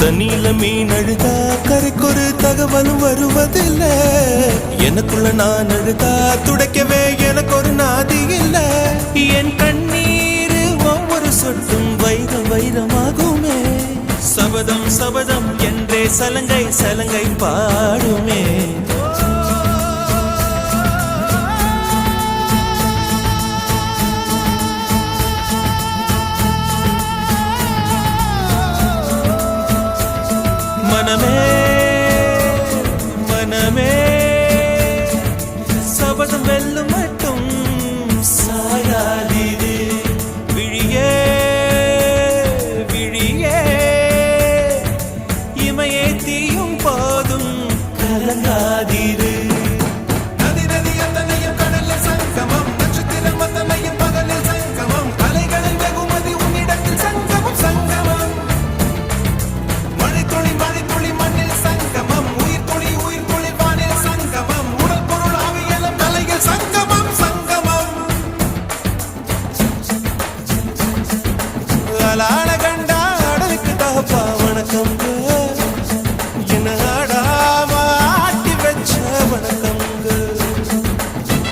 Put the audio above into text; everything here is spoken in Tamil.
தண்ணியில மீன் அழுதா கரைக்கொரு தகவலும் வருவதில்லை. எனக்குள்ள நான் அழுதா துடைக்கவே எனக்கு ஒரு நாதி இல்லை. என் கண்ணீர் ஒவ்வொரு சொட்டும் வைரம் வைரமாகுமே. சபதம் சபதம் என்றே சலங்கை சலங்கை பாடுமே. மனமே மனமே சபதம் வெல்லும் மட்டும் சாயாதீது. விழியே விழியே இமையே தீயும் போதும் கலங்காதீது. நதி நதி அத்தனையும் கடலில் சங்கமம், நட்சத்திரம் அத்தனையும் பகலில் சங்கமம், அலைகளின் வெகுமதி உன்னிடத்தில் சங்கமம் சங்கமம். மழை துளி மண்ணில் சங்கமம், உயிர் துளி வானில் சங்கமம், உடல் பொருள் ஆவியெல்லாம் தலையில் சங்கமம் சங்கமம்.